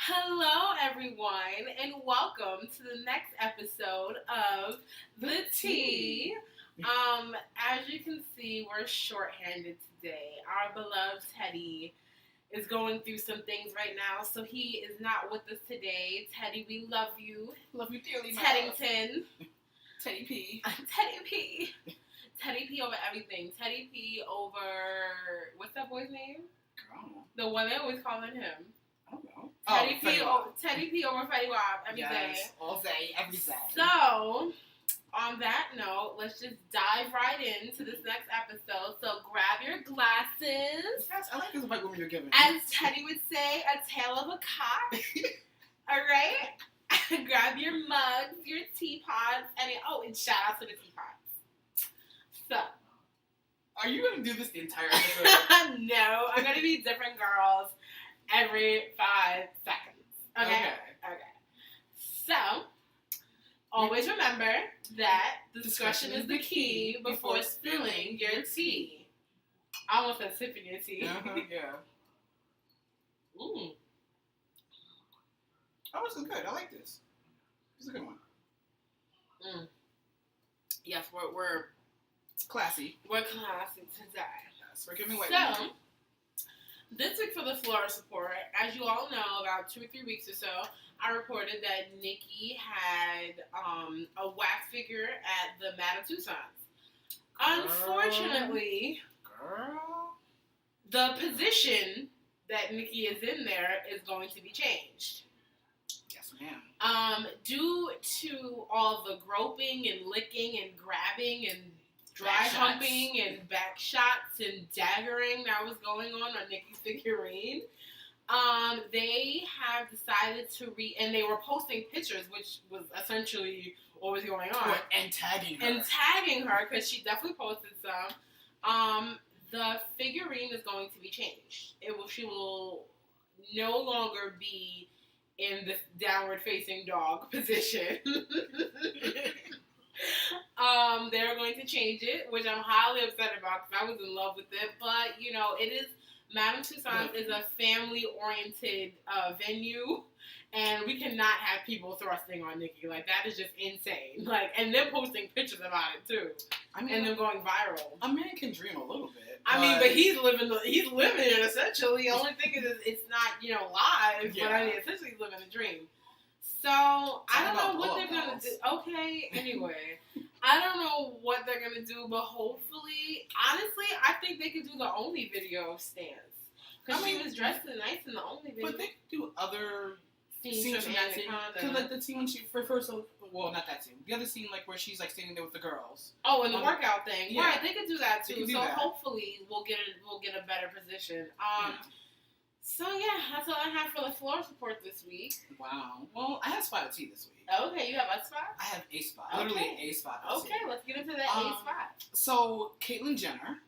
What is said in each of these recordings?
Hello, everyone, and welcome to the next episode of The Tea. As you can see, we're shorthanded today. Our beloved Teddy is going through some things right now, so he is not with us today. Teddy, we love you. Love you dearly, my Teddington. Teddy P. Teddy P. Teddy P over everything. Teddy P over, what's that boy's name? Girl. The one they always calling him. I don't know. Teddy P over Fetty Wap every day. All day, every day. So, on that note, let's just dive right into this next episode. So, grab your glasses. Yes, I like this white woman you're giving. As Teddy would say, a tail of a cock. Alright? Grab your mugs, your teapots, and shout out to the teapots. So. Are you going to do this the entire episode? No, I'm going to be different girls every 5 seconds. Okay? So, always remember that discretion is the key before spilling your tea. I almost said sipping your tea. Yeah. Ooh. Oh, this is good. I like this. This is a good one. Yes, we're classy. We're classy today. Yes, we're giving white women. This week for the Florida support, as you all know, about 2 or 3 weeks or so, I reported that Nikki had a wax figure at the Madame Tussauds. Unfortunately, the position that Nikki is in there is going to be changed. Yes, ma'am. Due to all the groping and licking and grabbing and dry humping and back shots and daggering that was going on Nikki's figurine. They have decided to and they were posting pictures, which was essentially what was going on. And tagging her. And tagging her, because she definitely posted some. The figurine is going to be changed. She will no longer be in the downward facing dog position. They're going to change it, which I'm highly upset about because I was in love with it. But, it is, Madame Tussauds is a family-oriented venue, and we cannot have people thrusting on Nikki. Like, that is just insane. Like, and they're posting pictures about it, too. And them going viral. A man can dream a little bit. But he's living it, essentially. The only thing is it's not, live, yeah. But essentially he's living a dream. So, I don't know what they're going to do. Okay, anyway. I don't know what they're going to do, but hopefully, honestly, I think they could do the only video of Stance. Because she was dressed nice in the only video. But they could do other scenes from that scene. Because, like, the scene when she refers to, well, not that scene. The other scene, like, where she's, like, standing there with the girls. Oh, and the workout thing. Yeah. Right, they could do that, too. So, that. hopefully, we'll get a better position. So, that's all I have for the floor support this week. Wow. Well, I have spot of tea this week. Okay, you have a spot? I have a spot. Okay. Literally a spot. Okay, let's get into that A spot. So, Caitlyn Jenner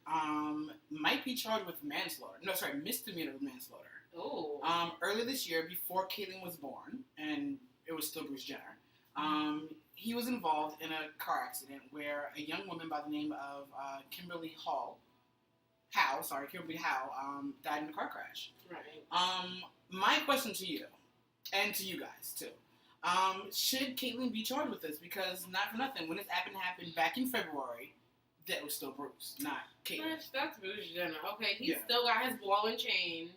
might be charged with manslaughter. No, sorry, misdemeanor manslaughter. Oh. Earlier this year, before Caitlyn was born, and it was still Bruce Jenner, he was involved in a car accident where a young woman by the name of Kimberly Howe, died in a car crash. Right. My question to you, and to you guys, too, should Caitlyn be charged with this? Because, not for nothing, when this happened back in February, that was still Bruce, not Caitlyn. That's Bruce Jenner. Okay, he's still got his ball and chain.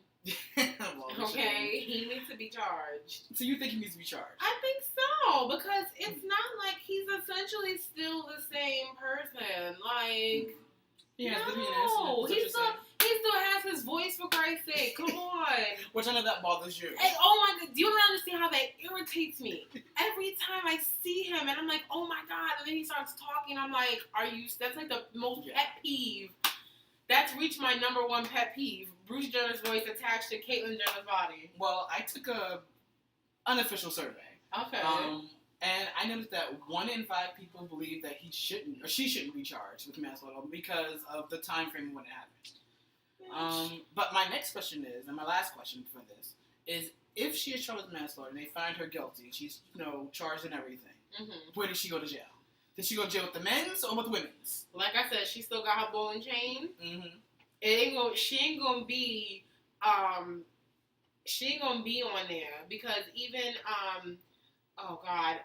Okay, he needs to be charged. So you think he needs to be charged? I think so, because it's not like he's essentially still the same person. Like, no, he still has his voice, for Christ's sake. Come on. Which I know that bothers you. Hey, oh my God, do you not understand how that irritates me? Every time I see him, and I'm like, oh my God, and then he starts talking, I'm like, that's like the most pet peeve. That's reached my number one pet peeve. Bruce Jenner's voice attached to Caitlyn Jenner's body. Well, I took a unofficial survey. Okay. And I noticed that 1 in 5 people believe that he shouldn't, or she shouldn't be charged with manslaughter because of the time frame when it happened. But my next question is, and my last question for this, is if she is charged with manslaughter and they find her guilty, she's, charged and everything, where does she go to jail? Did she go to jail with the men's or with the women's? Like I said, she still got her ball and chain. Mm-hmm. She ain't gonna be she ain't gonna be on there because even oh God,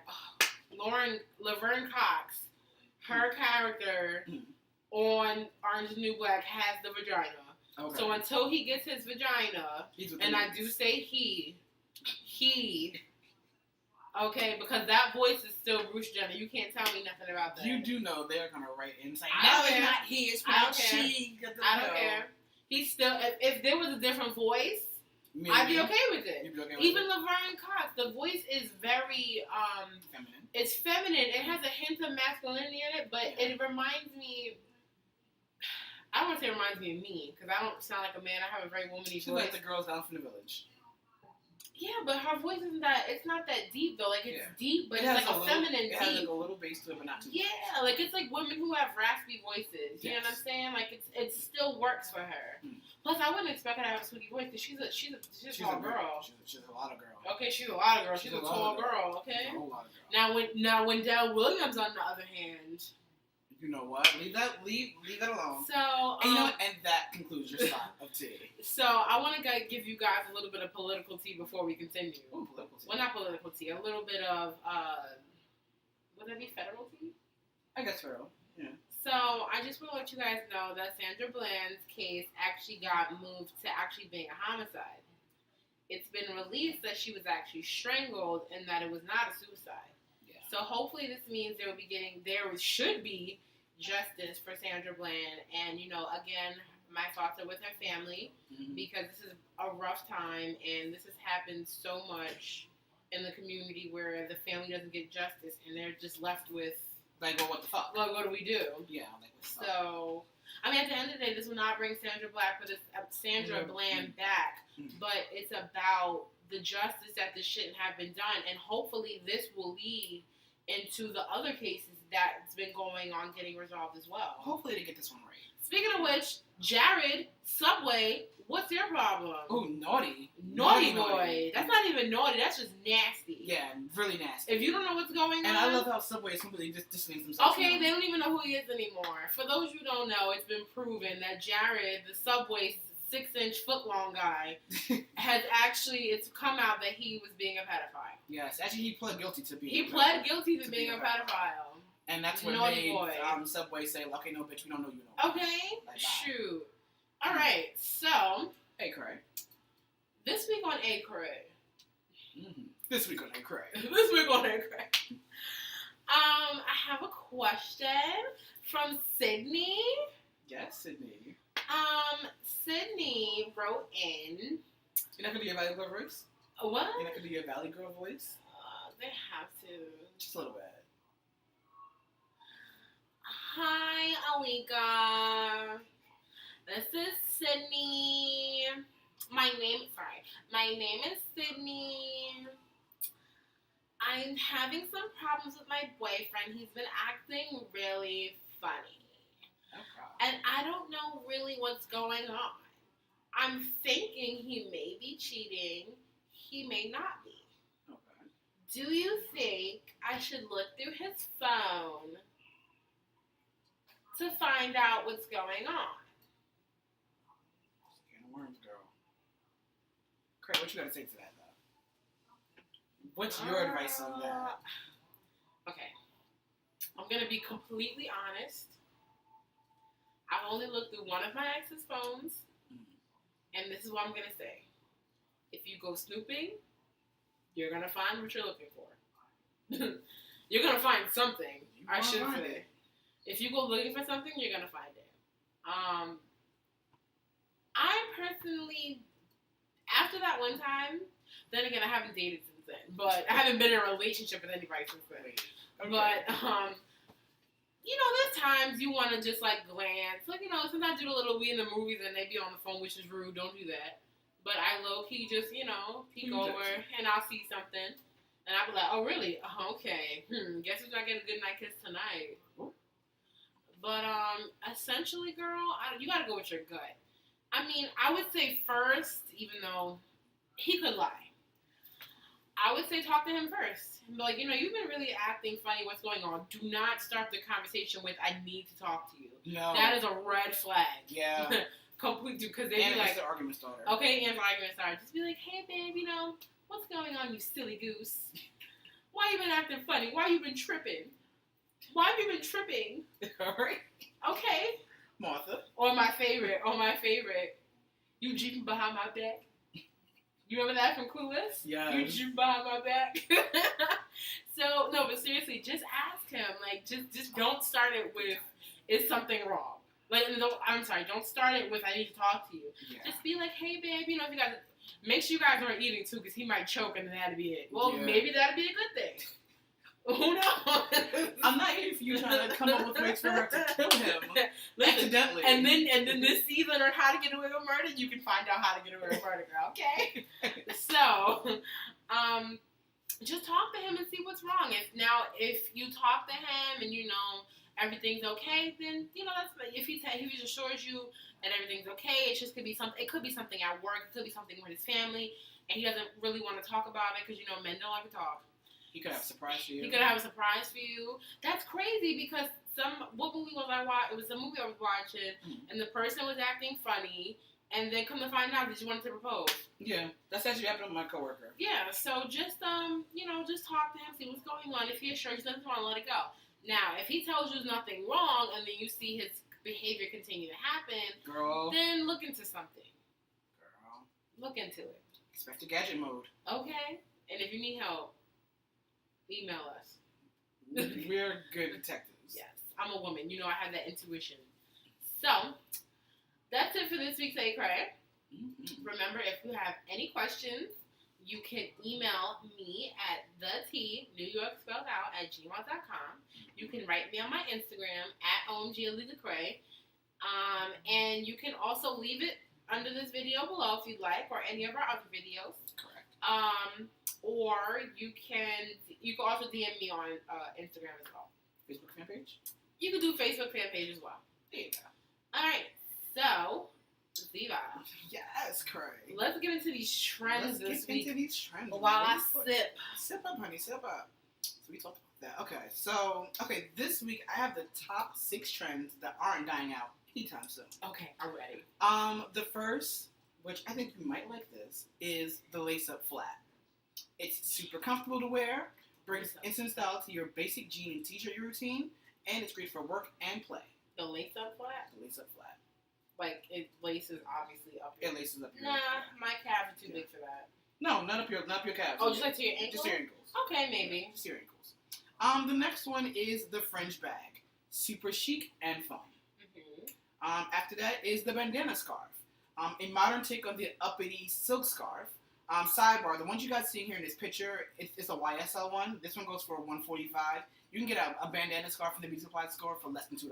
Laverne Cox, her character on Orange is the New Black has the vagina. Okay. So until he gets his vagina, and I do say he, okay, because that voice is still Bruce Jenner. You can't tell me nothing about that. You do know they're gonna write in saying, no, it's not he, it's not she. I don't care. He's still, if there was a different voice, maybe. I'd be okay with it. You'd be okay with even Laverne Cox, the voice is very feminine. It's feminine. It has a hint of masculinity in it, but it reminds me. I don't want to say it reminds me of me because I don't sound like a man. I have a very womany voice. She's like the girls down from the village. Yeah, but her voice isn't that. It's not that deep though. Like it's deep, but it's like a feminine deep. It has like a little bass to it, but not too much. Yeah, like it's like women who have raspy voices. You know what I'm saying? Like it still works for her. Plus, I wouldn't expect her to have a sweetie voice because she's a tall girl. She's a lot of girl. Okay, she's a lot of girl. She's a tall girl. Okay. She's a whole lot of girl. Now when Dell Williams on the other hand. You know what? Leave that alone. So, and and that concludes your slot of tea. So, I want to give you guys a little bit of political tea before we continue. Ooh, political tea. Well, not political tea. A little bit of, would that be federal tea? I guess federal, yeah. So, I just want to let you guys know that Sandra Bland's case actually got moved to actually being a homicide. It's been released that she was actually strangled and that it was not a suicide. Yeah. So, hopefully this means there should be justice for Sandra Bland, and again, my thoughts are with her family because this is a rough time, and this has happened so much in the community where the family doesn't get justice, and they're just left with like, well, what the fuck? Like, what do we do? Yeah, like what's up? So, I mean, at the end of the day, this will not bring Sandra Bland back, but it's about the justice that this shouldn't have been done, and hopefully this will lead into the other cases that's been going on getting resolved as well. Hopefully they get this one right. Speaking of which, Jared, Subway, what's your problem? Oh, naughty. Naughty boy. That's not even naughty, that's just nasty. Yeah, really nasty. If you don't know what's going on. And I love how Subway is completely distancing themselves. Okay, they don't even know who he is anymore. For those who don't know, it's been proven that Jared, the Subway 6-inch foot-long guy, it's come out that he was being a pedophile. Yes, actually he pled guilty to being He pled guilty to being a pedophile. And that's what made Subway say, okay, no, bitch, we don't know you no more. Okay, like, shoot. All right, so. Hey, Cray. This week on A Cray. This week on A Cray. I have a question from Sydney. Yes, Sydney. Sydney wrote in. You're not going to do your Valley Girl voice? What? You're not going to do your Valley Girl voice? They have to. Just a little bit. Hi, Alika. This is Sydney. My name is Sydney. I'm having some problems with my boyfriend. He's been acting really funny. Okay. And I don't know really what's going on. I'm thinking he may be cheating. He may not be. Okay. Do you think I should look through his phone to find out what's going on? Can of worms, girl. Craig, what you gotta say to that, though? What's your advice on that? Okay. I'm gonna be completely honest. I've only looked through one of my ex's phones, and this is what I'm gonna say. If you go snooping, you're gonna find what you're looking for. You're gonna find something. I should say. If you go looking for something, you're gonna find it. I personally, after that one time, then again, I haven't dated since then, but I haven't been in a relationship with anybody since then. Okay. But there's times you want to just like glance, like sometimes do the little we in the movies and they be on the phone, which is rude. Don't do that. But I low key just peek over and I'll see something, and I'll be like, oh really? Okay. Guess who's not getting a good night kiss tonight? But essentially, girl, you gotta go with your gut. I mean, I would say first, even though he could lie, I would say talk to him first. And be like, you've been really acting funny. What's going on? Do not start the conversation with, I need to talk to you. No. That is a red flag. Yeah. Complete, because they be like, the argument starter. Okay, and argument starter. Just be like, hey, babe, you know, what's going on, you silly goose? Why you been acting funny? Why you been tripping? Why have you been tripping? All right. Okay. Martha. Or my favorite. You jeeping behind my back. You remember that from Clueless? Yeah. You jeeping behind my back. So no, but seriously, just ask him. Like, just don't start it with, is something wrong? Like, no, I'm sorry, don't start it with, I need to talk to you. Yeah. Just be like, hey, babe, you know, if you guys, make sure you guys aren't eating too, because he might choke and then that'd be it. Well, maybe that'd be a good thing. Who knows? I'm not here for you trying to come up with ways for her to kill him. Accidentally. And then this season on How to Get Away with Murder, you can find out how to get away with murder, girl, okay? So, just talk to him and see what's wrong. If you talk to him and you know everything's okay, then you know that's, if he just assures you that everything's okay, it could be something at work, it could be something with his family, and he doesn't really want to talk about it because you know men don't like to talk. He could have a surprise for you. That's crazy because what movie was I watching? It was a movie I was watching, and the person was acting funny, and then come to find out that you wanted to propose. Yeah, that's actually happened with my coworker. Yeah, so just just talk to him, see what's going on. If he assures you nothing's wrong, let it go. Now, if he tells you there's nothing wrong, and then you see his behavior continue to happen, girl, then look into something. Girl, look into it. Expect a gadget mode. Okay, and if you need help, email us. We're good detectives. Yes. I'm a woman. You know I have that intuition. So, that's it for this week's Hey Cray. Mm-hmm. Remember, if you have any questions, you can email me at thenewyorkspelledout@gmail.com. You can write me on my Instagram at omgalizacray. And you can also leave it under this video below if you'd like, or any of our other videos. Correct. Or you can also DM me on Instagram as well. Facebook fan page? You can do Facebook fan page as well. There you go. Alright, so, Ziva. Yes, Cray. Let's get into these trends this week. While I sip. Sip up, honey, sip up. So we talked about that. Okay, this week I have the top 6 trends that aren't dying out anytime soon. Okay, I'm ready. The first, which I think you might like this, is the lace-up flat. It's super comfortable to wear, brings instant style to your basic jean and t-shirt routine, and it's great for work and play. The lace-up flat? The lace-up flat. Like, it laces obviously up your... It laces up your... Nah, my calves are too big for that. No, not up your calves. Oh, just like to your ankles? Just your ankles. Okay, maybe. Just your ankles. The next one is the fringe bag. Super chic and fun. Mm-hmm. After that is the bandana scarf. A modern take on the uppity silk scarf. Sidebar, the ones you guys seeing here in this picture, it's a YSL one. This one goes for $145. You can get a bandana scarf from the beauty supply store for less than $2.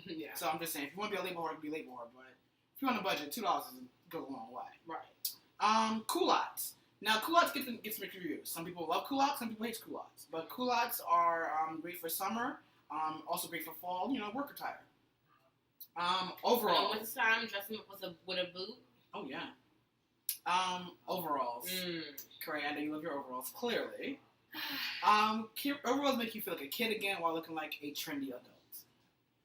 Yeah. So I'm just saying, if you want to be a label whore, be a label whore. But if you're on a budget, $2 goes a long way. Right. Culottes. Now, culottes get some mixed reviews. Some people love culottes, some people hate culottes. But culottes are great for summer. Also great for fall, work attire. Overall. Winter time, dressing up with a boot. Oh, yeah. Overalls. Corey, I know you love your overalls, clearly. Overalls make you feel like a kid again while looking like a trendy adult.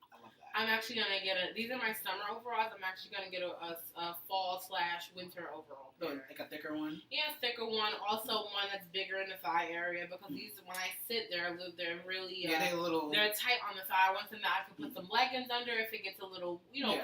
I love that. I'm actually going to get these are my summer overalls. I'm actually going to get a fall/winter overall. Like a thicker one? Yeah, thicker one. Also one that's bigger in the thigh area because these, when I sit, they're really... They're tight on the thigh. I want them that I can put some leggings under if it gets a little,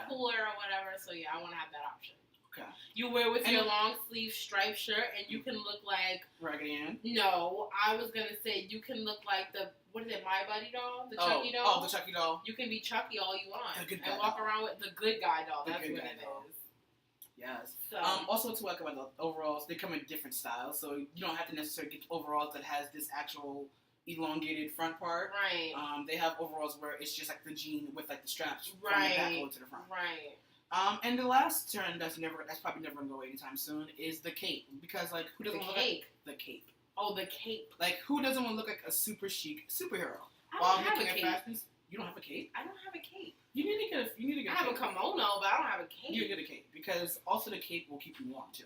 cooler or whatever. So yeah, I want to have that option. Okay. You wear with your long sleeve striped shirt, and you can look like Raggedy Ann. No, I was gonna say you can look like what is it, My Buddy doll, the Chucky doll. Oh, the Chucky doll. You can be Chucky all you want, and walk around with the good guy doll. That's what it is. Yes. So, also to talk about the overalls, they come in different styles, so you don't have to necessarily get overalls that has this actual elongated front part. Right. They have overalls where it's just like the jean with like the straps from the back over to the front. Right. And the last trend that's probably never gonna go away anytime soon is the cape, because who doesn't look like the cape? Oh, the cape. Who doesn't want to look like a super chic superhero? I don't have a cape. You don't have a cape? I don't have a cape. You need to get I have a kimono, but I don't have a cape. You get a cape because also the cape will keep you warm too.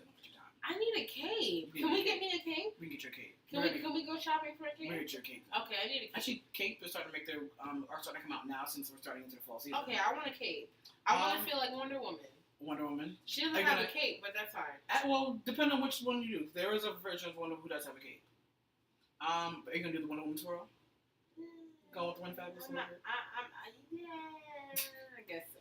I need a cape. Can we get me a cape? We can get your cape. Can we go shopping for a cape? We get your cape. Okay, I need a cape. Actually, capes are starting to are starting to come out now since we're starting into the fall season. Okay, I want a cape. I want to feel like Wonder Woman. Wonder Woman. She doesn't have a cape, but that's fine. Well, depending on which one you do. There is a version of Wonder Woman who does have a cape. Are you gonna do the Wonder Woman twirl? Go with the one fabulous. Yeah, I guess so.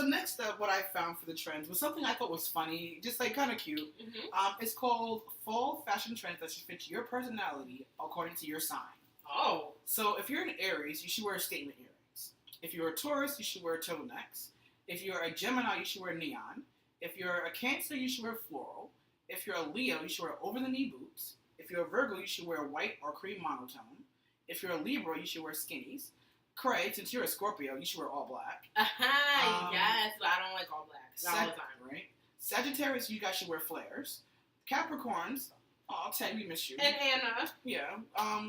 So next up, what I found for the trends was something I thought was funny, just like kind of cute. Mm-hmm. It's called fall fashion trends that should fit your personality according to your sign. Oh. So if you're an Aries, you should wear statement earrings. If you're a Taurus, you should wear turtlenecks. If you're a Gemini, you should wear neon. If you're a Cancer, you should wear floral. If you're a Leo, you should wear over-the-knee boots. If you're a Virgo, you should wear white or cream monotone. If you're a Libra, you should wear skinnies. Craig, since you're a Scorpio, you should wear all black. Yes, but I don't like all black. Not all the time. Right? Sagittarius, you guys should wear flares. Capricorns, Ted, we missed you. And Anna. Yeah.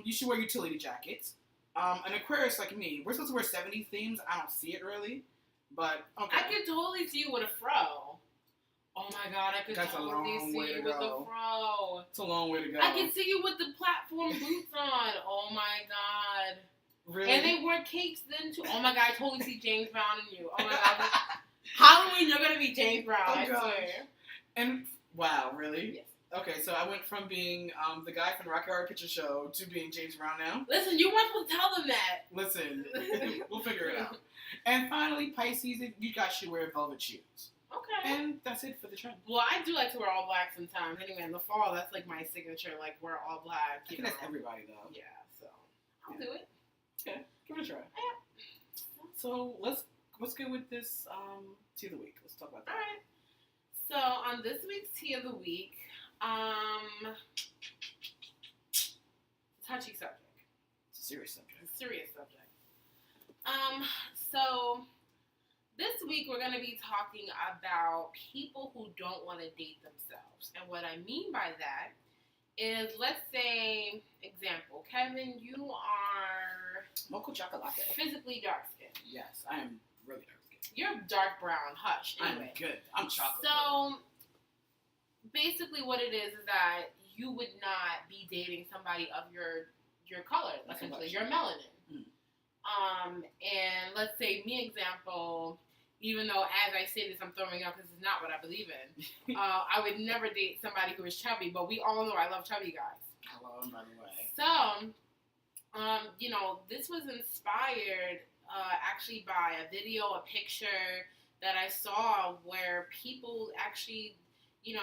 You should wear utility jackets. An Aquarius like me, we're supposed to wear 70s themes. I don't see it really, but okay. I could totally see you with a fro. Oh my god, I could totally see you with the fro. It's a long way to go. I can see you with the platform boots on. Oh my god. Really? And they wore capes then too. Oh my god, I totally see James Brown in you. Oh my god. Halloween, you're gonna be James Brown, I swear. And wow, really? Yes. Okay, so I went from being the guy from the Rocky Horror Picture Show to being James Brown now. Listen, you weren't supposed to tell them that. Listen, we'll figure it out. And finally, Pisces, you guys should wear velvet shoes. Okay. And that's it for the trend. Well, I do like to wear all black sometimes. Anyway, in the fall, that's like my signature, like wear all black. I think that's everybody though. Yeah, so I'll do it. Okay, give it a try. Yeah. So let's go with this tea of the week. Let's talk about that. All right. So on this week's tea of the week, touchy subject. It's a serious subject. It's a serious subject. So this week we're going to be talking about people who don't want to date themselves. And what I mean by that is, let's say, example, Kevin, you are Mocha chocolate. physically dark skinned. Yes, I am really dark skinned. You're dark brown, hush. Anyway. I'm good. I'm chocolate. So basically what it is that you would not be dating somebody of your color, essentially, your melanin. And let's say me example, even though as I say this I'm throwing up because it's not what I believe in, I would never date somebody who is chubby, but we all know I love chubby guys. Hello, by the way. So, this was inspired actually by a video, a picture that I saw where people actually, they're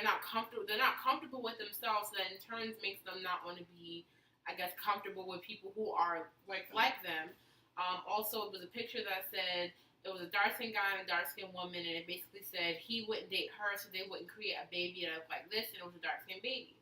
not comfortable with themselves, so that in turn makes them not want to be, I guess, comfortable with people who are like them. Also, it was a picture that said it was a dark-skinned guy and a dark-skinned woman, and it basically said he wouldn't date her, so they wouldn't create a baby that looked like this, and it was a dark-skinned baby.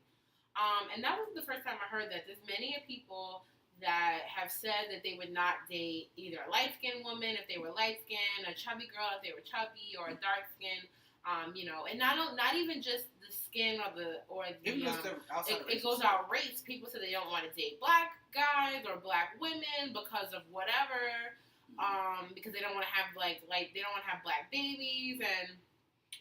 And that wasn't the first time I heard that. There's many people that have said that they would not date either a light-skinned woman if they were light-skinned, a chubby girl if they were chubby, or a dark-skinned, and not even just the skin or the it goes out race. People say they don't want to date black guys or black women because of whatever, because they don't want to have they don't want to have black babies,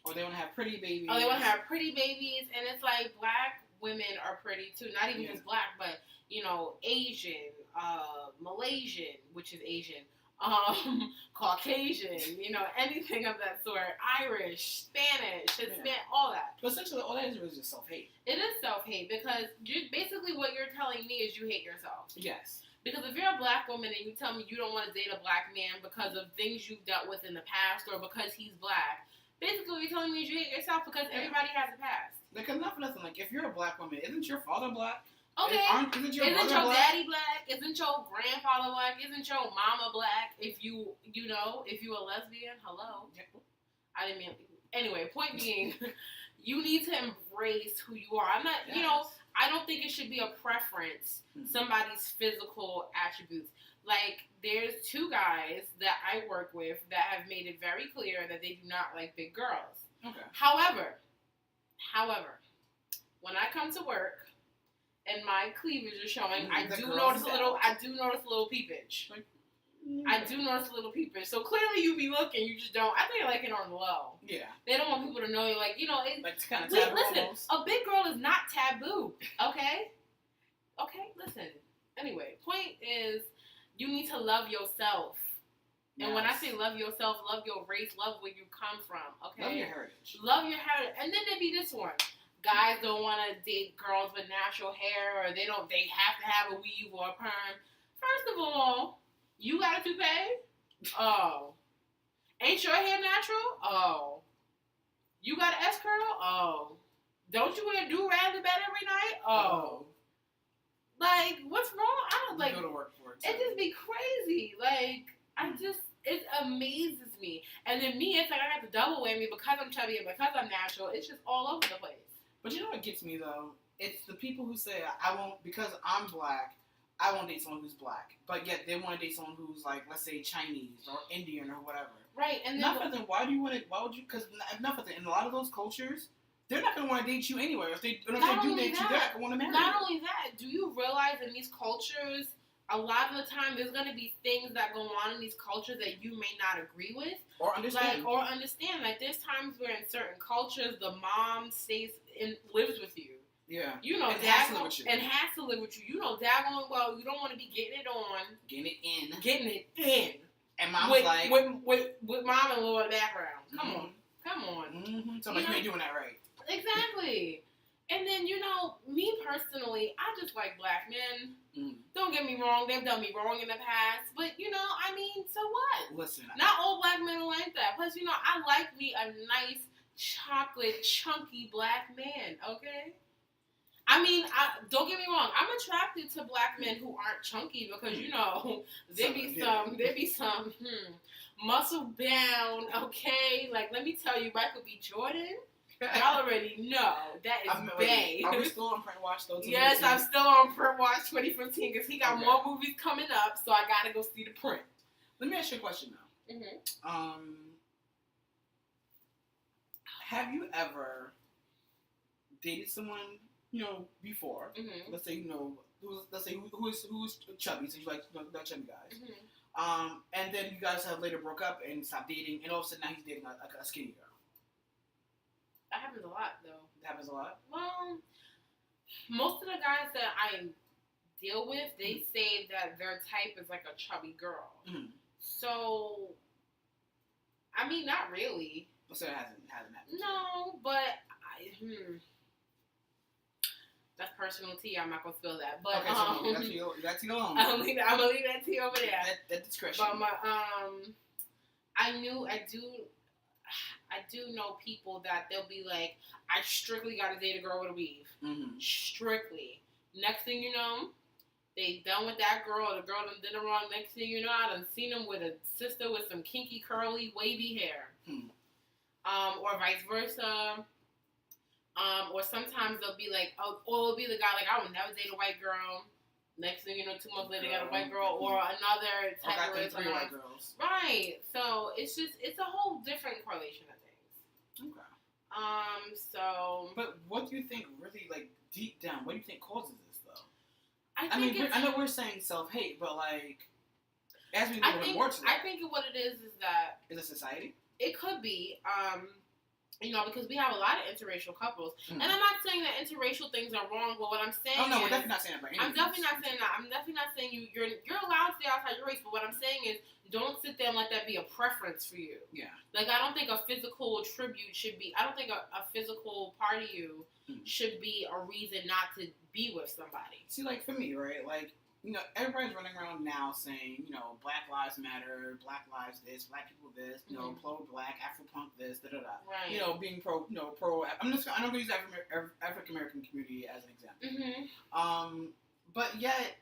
or they want to have pretty babies. Oh, they want to have pretty babies, and it's like black women are pretty too. Not even just black, but Asian, Malaysian, which is Asian. Caucasian, anything of that sort, Irish, Spanish, Hispanic, all that. But essentially, all that is just self-hate. It is self-hate because basically what you're telling me is you hate yourself. Yes. Because if you're a black woman and you tell me you don't want to date a black man because of things you've dealt with in the past or because he's black, basically what you're telling me is you hate yourself because everybody has a past. Like, enough of nothing. Like, if you're a black woman, isn't your father black? Okay. Isn't your daddy black? Isn't your grandfather black? Isn't your mama black? If you a lesbian, hello. I didn't mean. Anyway, point being, you need to embrace who you are. I'm not. I don't think it should be a preference. Somebody's physical attributes. Like, there's two guys that I work with that have made it very clear that they do not like big girls. Okay. However, when I come to work and my cleavage is showing, I do notice a little peepage. I do notice a little peepage. So clearly you be looking, you just don't. I think I like it on the low. Yeah. They don't want people to know you're like, it's kind of taboo. Listen, almost. A big girl is not taboo. Okay? Okay, listen. Anyway, point is, you need to love yourself. And when I say love yourself, love your race, love where you come from, okay? Love your heritage. Love your heritage. And then there be this one. Guys don't want to date girls with natural hair, or they have to have a weave or a perm. First of all, you got a toupee? Oh. Ain't your hair natural? Oh. You got an S-curl? Oh. Don't you wear do-rag to bed every night? Oh. Like, what's wrong? I don't, like, you go to work for it. It just be crazy. Like, it amazes me. And then me, it's like I got the double whammy because I'm chubby and because I'm natural. It's just all over the place. But you know what gets me, though? It's the people who say, I won't, because I'm black, I won't date someone who's black. But yet they want to date someone who's, like, let's say Chinese or Indian or whatever. Right. And then nothing. Why would you, because nothing. In a lot of those cultures, they're not going to want to date you anyway. If they do date you, they're not going to want to marry you. Not only that, do you realize in these cultures, a lot of the time there's going to be things that go on in these cultures that you may not agree with. Or understand. Like, there's times where in certain cultures, the mom lives with you. Yeah. You know, and has to live with you. You know, daggone well, you don't want to be getting it on. Getting it in. And mom's with mom and Lord background. Come on. Mm-hmm. So like, you ain't doing that right. Exactly. And then, you know, me personally, I just like black men. Don't get me wrong, they've done me wrong in the past. But, you know, I mean, so what? Listen. Not all black men are like that. Plus, you know, I like me a nice, chocolate, chunky black man, okay? I mean, don't get me wrong. I'm attracted to black men who aren't chunky because, you know, there be some muscle bound, okay? Like, let me tell you, Michael B. Jordan, y'all already know that is bae. Are we still on print watch though? Yes, I'm still on print watch 2015 because he got more movies coming up, so I gotta go see the print. Let me ask you a question now. Have you ever dated someone, you know, before? Let's say, you know, who's chubby, so you like the chubby guys. And then you guys have later broke up and stopped dating, and all of a sudden now he's dating a skinny girl. That happens a lot, though. That happens a lot? Well, most of the guys that I deal with, they say that their type is like a chubby girl. So, I mean, not really. So it hasn't happened. No, but that's personal tea. I'm not gonna spill that. But okay, so that's you alone. I'm gonna leave that tea over there. That discretion. But I do know people that they'll be like, I strictly gotta date a girl with a weave. Strictly. Next thing you know, they done with that girl, the girl done did it wrong. Next thing you know, I done seen them with a sister with some kinky, curly, wavy hair. Or vice versa. Or sometimes they'll be like, or it'll be the guy like, I would never date a white girl. Next thing you know, 2 months later, they got a white girl or another type of 3 white girls. Right. So it's a whole different correlation of things. Okay. So. But what do you think really, like, deep down, what do you think causes this, though? I know we're saying self-hate, but, like, as we know more to that. I think what it is that. Is it society? It could be. You know, because we have a lot of interracial couples. And I'm not saying that interracial things are wrong, but what I'm saying we're definitely not saying that by any means. I'm definitely not saying that. I'm definitely not saying you're allowed to stay outside your race, but what I'm saying is don't sit there and let that be a preference for you. Yeah. Like, I don't think a physical tribute should be, I don't think a physical part of you should be a reason not to be with somebody. See, like, for me, right, like, you know, everybody's running around now saying, you know, Black Lives Matter, Black Lives this, Black people this, you know, pro-Black, Afro-punk this, da-da-da. Right. You know, being pro, I'm not going to use African-American community as an example. But yet,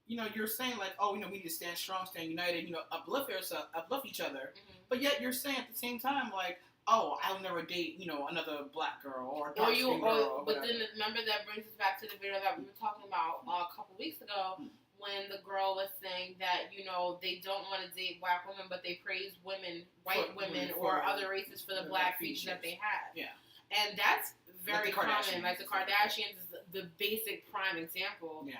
you know, you're saying, like, oh, you know, we need to stand strong, stand united, you know, uplift each other. But yet you're saying at the same time, like, oh, I'll never date, you know, another black girl or a dark skin girl. But then remember that brings us back to the video that we were talking about a couple weeks ago when the girl was saying that, you know, they don't want to date black women, but they praise women, white women, or other races for the black features that they have. Yeah. And that's very common. Like the Kardashians is the basic prime example. Yeah.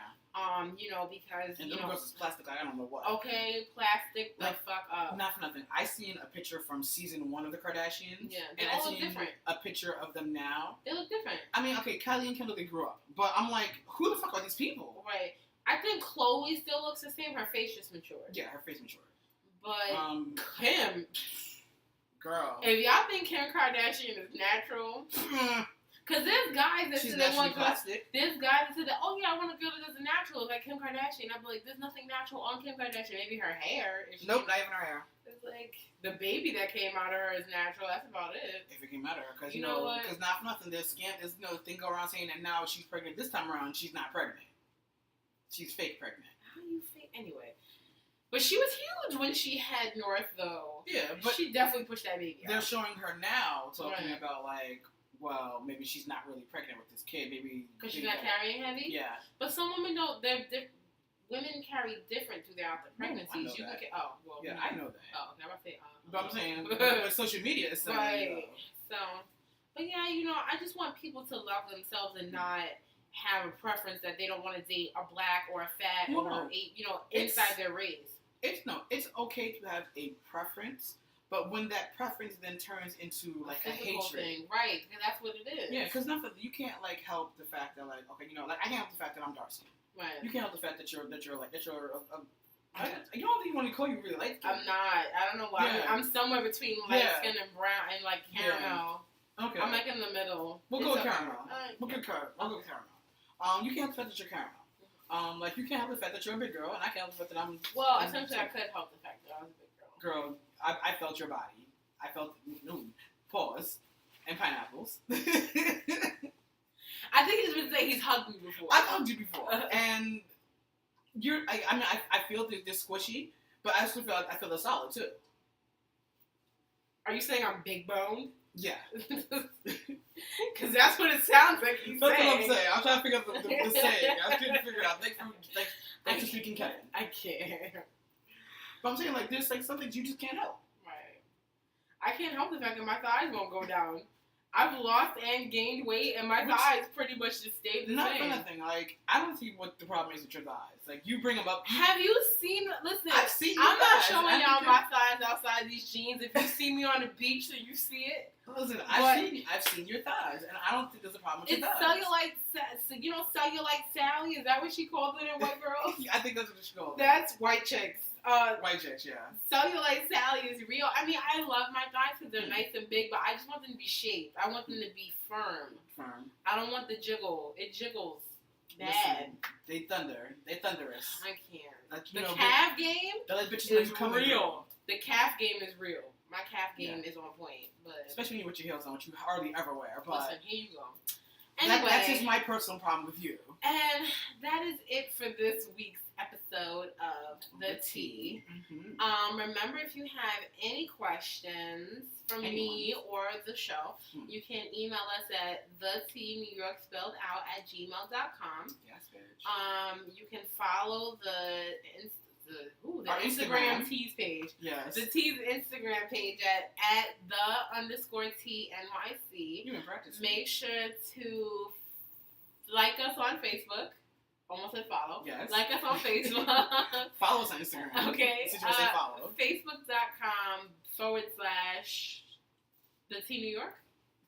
You know, because, and you know. And is plastic, I don't know what. Okay, plastic, the fuck up. Not for nothing. I seen a picture from season 1 of the Kardashians. Yeah, they all look different. A picture of them now. They look different. I mean, okay, Kylie and Kendall, they grew up. But I'm like, who the fuck are these people? Right. I think Khloe still looks the same. Her face just matured. Yeah, her face matured. But Kim, girl, if y'all think Kim Kardashian is natural, because there's guys that say they want plastic. There's guys that say that, oh yeah, I want a girl that does natural like Kim Kardashian. I'm like, there's nothing natural on Kim Kardashian. Maybe her hair. Nope, not even her hair. It's like the baby that came out of her is natural. That's about it. If it came out of her, because you know what? Because not for nothing, there's thing go around saying that now she's pregnant. This time around, she's not pregnant. She's fake pregnant. How you fake anyway? But she was huge when she had North, though. Yeah, but she definitely pushed that baby out. They're showing her now talking about like, well, maybe she's not really pregnant with this kid. Maybe because she's not carrying heavy. Yeah. But some women don't. Women carry different throughout the pregnancies. I know that. Yeah, I know that. Oh, now I say. But I'm saying, with social media, it's right. So, but yeah, I just want people to love themselves and not have a preference that they don't want to date a black or a fat or inside their race. It's okay to have a preference, but when that preference then turns into like a hatred thing, right? Because that's what it is. Yeah, because you can't like help the fact that like I can't help the fact that I'm dark skinned. Right. You can't help the fact that you're you don't even want to call you really light skinned. I'm not. I don't know why. Yeah. I'm somewhere between light skin and brown and like caramel. Yeah. Okay. I'm like in the middle. We'll go with caramel. We'll go with caramel. You can't help the fact that you're caramel. Like you can't help the fact that you're a big girl, and I can't help the fact that I'm. Well, essentially, I could help the fact that I was a big girl. Girl, I felt your body. I felt pause and pineapples. I think he's been saying he's hugged me before. I've hugged you before, and you're. I feel they're squishy, but I still feel they're solid too. Are you saying I'm big boned? Yeah. Because that's what it sounds like he's saying. That's what I'm saying. I'm trying to figure out the saying. I'm trying to figure it out. Thanks for speaking, Kevin. I can't. But I'm saying, like, there's, like, some things you just can't help. Right. I can't help the fact that my thighs won't go down. I've lost and gained weight, and my thighs pretty much just stayed the same. Not for nothing. Like, I don't see what the problem is with your thighs. Like, you bring them up. Have you seen? Listen, I've seen. I'm not showing y'all my thighs outside these jeans. If you see me on the beach, so you see it. Listen, I've seen your thighs, and I don't think there's a problem with your thighs. It's cellulite Sally. Is that what she called it in White Girls? I think that's what she called it. That's white chicks. White chicks, yeah. Cellulite Sally is real. I mean, I love my thighs because they're nice and big, but I just want them to be shaped. I want them to be firm. I don't want the jiggle. It jiggles bad. Listen, they thunderous. I can't. Like, the calf game is real. The calf game is real. My calf game is on point, but especially when you with your heels on, which you hardly ever wear. But listen, here you go. Anyway, that's just my personal problem with you. And that is it for this week's episode of The Tea. Mm-hmm. Remember, if you have any questions from me or the show, you can email us at theteanewyorkspelledout@gmail.com. Yes, bitch. You can follow the Instagram Tees page. Yes. The Tees Instagram page at @the_TNYC. You been practicing. Make sure to like us on Facebook. Almost said follow. Yes. Like us on Facebook. Follow us on Instagram. Okay. Since you say follow. Facebook.com/The Tea New York.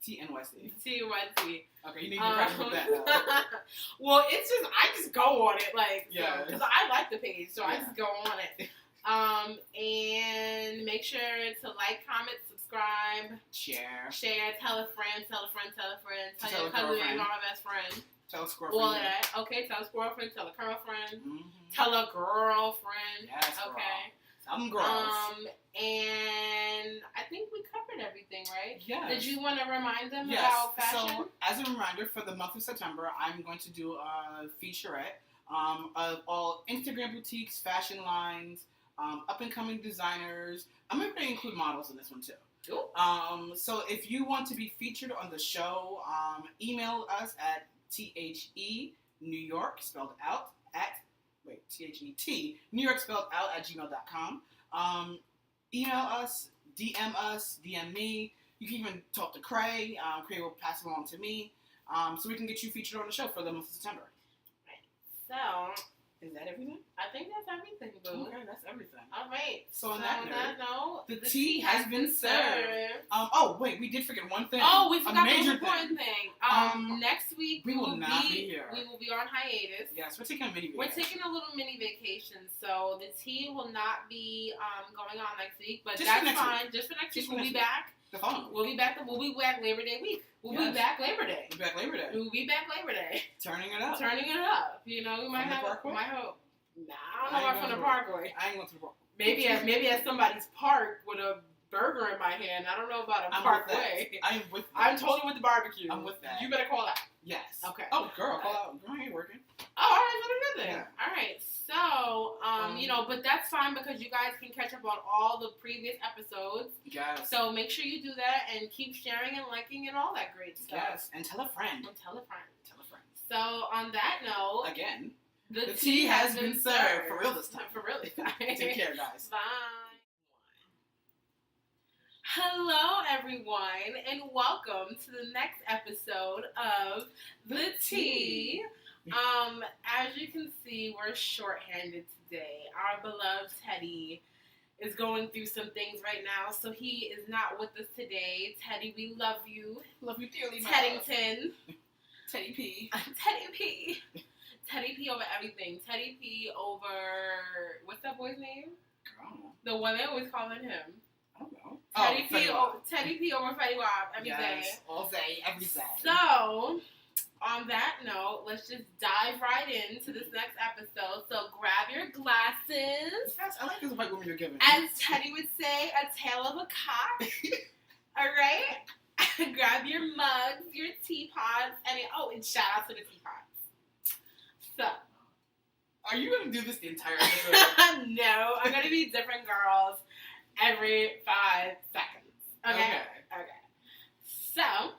TNYC. TNYC. Okay, you need to practice with that now. Well, it's just, I just go on it, like, yeah, because I like the page, so I just go on it. And make sure to like, comment, subscribe, share, tell a friend, tell your cousin, your best friend. Tell a squirrel friend. All of that. Okay, tell a squirrel friend, tell a girlfriend, mm-hmm. tell a girlfriend. Yes, girl. Okay. Some girls. And I think we covered everything, right? Yeah. Did you want to remind them about fashion? So, as a reminder, for the month of September, I'm going to do a featurette of all Instagram boutiques, fashion lines, up-and-coming dezigner. I'm going to include models in this one, too. Cool. So, if you want to be featured on the show, email us at THE New York, spelled out, THET, New York spelled out @gmail.com. Email us, DM me. You can even talk to Cray. Cray will pass it along to me. So we can get you featured on the show for the month of September. Right. So, is that everything? I think that's everything, boo. Okay, that's everything. All right. So on that note, the tea has been served. Oh, wait, we did forget one thing. Oh, we forgot a major the important thing. Next week we will not be here. We will be on hiatus. Yes, we're taking a mini vacation. We're taking a little mini vacation, so the tea will not be going on next week, but that's fine. Just for next week, we'll be back. The following week. We'll be back Labor Day week. We'll be back Labor Day. We'll be back Labor Day. We'll be back Labor Day. Turning it up. You know, we might have. Parkway? I don't know about from the Parkway. I ain't going to the Parkway. Maybe at somebody's park with a burger in my hand. I don't know about a Parkway. I'm with that. I'm totally with the barbecue. I'm with that. You better call out. Yes. Okay. Oh, girl, call out. Girl, I ain't working. Oh, all right, what a good thing. Yeah. All right, so, you know, but that's fine because you guys can catch up on all the previous episodes. Yes. So make sure you do that and keep sharing and liking and all that great stuff. Yes, and tell a friend. Tell a friend. So on that note, again, the tea has been served. For real this time. For real this time. Take care, guys. Bye. Hello, everyone, and welcome to the next episode of The Tea. As you can see, we're shorthanded today. Our beloved Teddy is going through some things right now, so he is not with us today. Teddy, we love you. Love you dearly, Teddington. Teddy P. Teddy P. Teddy P over everything. Teddy P over, what's that boy's name? Girl. The one they always calling him. I don't know. Teddy P over Fetty Wap every day. All day, every day. So, on that note, let's just dive right into this next episode. So, grab your glasses. Yes, I like this white woman you're giving. As Teddy would say, a tail of a cock. Alright? Grab your mugs, your teapots, and shout out to the teapots. So. Are you going to do this the entire episode? No, I'm going to be different girls every 5 seconds. Okay? So,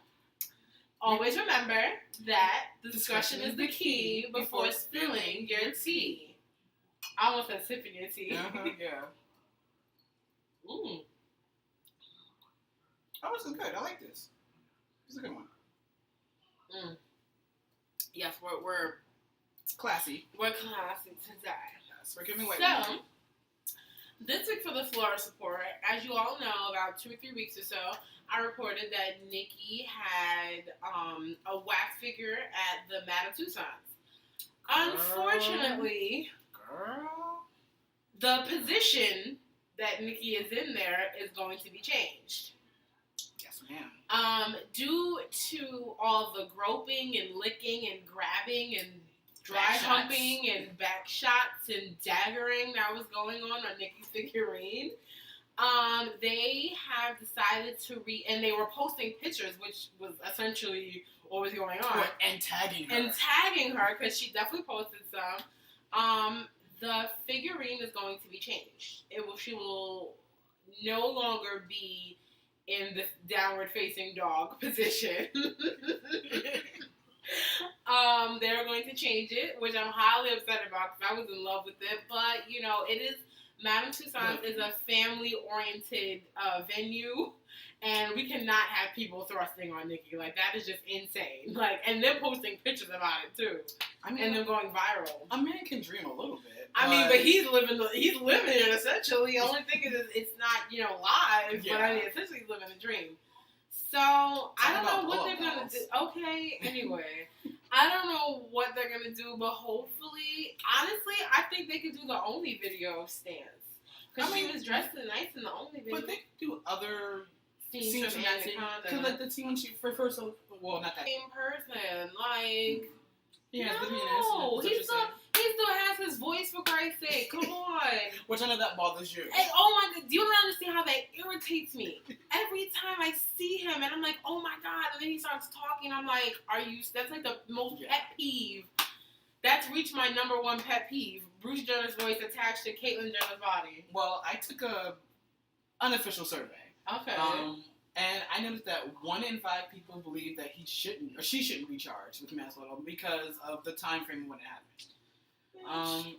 always remember that discussion is the key before spilling your tea. I almost said sipping your tea. Yeah. Ooh. Oh, this is good. I like this. This is a good one. Yes, we're classy. We're classy today. Yes, we're giving away. So, this week for the Florida support, as you all know, about 2 or 3 weeks or so, I reported that Nikki had a wax figure at the Madame Tussauds. Unfortunately, the position that Nikki is in there is going to be changed. Yes, ma'am. Due to all the groping and licking and grabbing and dry humping and back shots and daggering that was going on Nikki's figurine, they have decided to and they were posting pictures, which was essentially what was going on. And tagging her. And tagging her, because she definitely posted some. The figurine is going to be changed. She will no longer be in the downward facing dog position. They're going to change it, which I'm highly upset about because I was in love with it. But, you know, it is, Madame Tussauds is a family-oriented venue, and we cannot have people thrusting on Nikki. Like, that is just insane. Like, and they're posting pictures about it, too. I mean, and they're going viral. A man can dream a little bit. I mean, but he's living it, essentially. The only thing is it's not, you know, live, but I mean, essentially he's living a dream. So, I don't know what they're going to do. Okay, anyway. I don't know what they're going to do, but hopefully, honestly, I think they could do the Only video stance. Because she was dressed nice in the Only video. But they could do other scenes from Anaconda. Because, like, the scene when she refers to, well, not that. Same person. Like, yeah, no, he still has his voice, for Christ's sake. Come on. Which I know that bothers you. Hey, oh my God, do you not understand how that irritates me? Every time I see him, and I'm like, oh my God, and then he starts talking, I'm like, that's like the most pet peeve. That's reached my number one pet peeve. Bruce Jenner's voice attached to Caitlyn Jenner's body. Well, I took a unofficial survey. Okay. And I noticed that 1 in 5 people believe that he shouldn't, or she shouldn't be charged with manslaughter because of the time frame when it happened.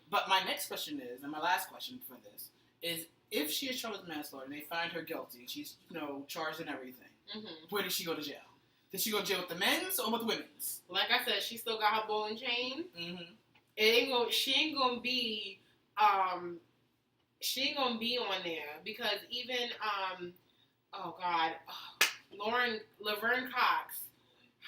But my next question is, and my last question for this, is if she is charged with manslaughter and they find her guilty, she's, you know, charged and everything, where does she go to jail? Does she go to jail with the men's or with the women's? Like I said, she still got her ball and chain. She ain't gonna be on there because even Laverne Cox,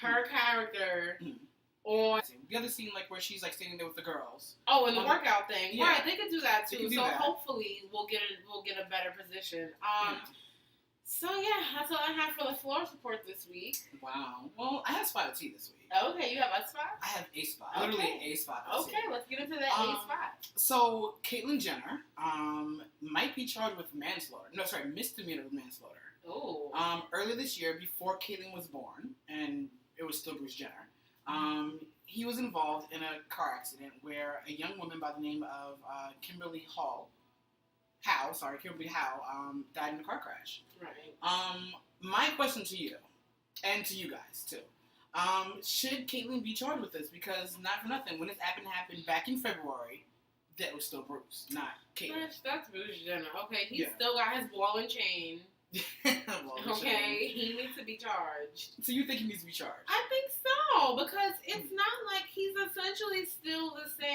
her character Mhm. on The other scene, like where she's like standing there with the girls. in the workout thing. Yeah. Right, they could do that too. They could do So that. hopefully we'll get a better position. Yeah. So yeah, that's all I have for the floor support this week. Wow. Well, I have spot of tea this week. Okay, you have a spot? I have a spot. Okay. Literally a spot. Okay, let's get into that A spot. So Caitlyn Jenner might be charged with manslaughter. No, sorry, misdemeanor manslaughter. Oh. Earlier this year, before Caitlyn was born, and it was still Bruce Jenner, he was involved in a car accident where a young woman by the name of Kimberly Howe, died in a car crash. Right. My question to you, and to you guys too, should Caitlyn be charged with this? Because not for nothing, when this happened back in February, that was still Bruce, not Caitlyn. That's Bruce Jenner. Okay, he's Yeah. still got his ball and chain. Well, Okay, he needs to be charged. So you think he needs to be charged? I think so, because it's not like he's essentially still the same.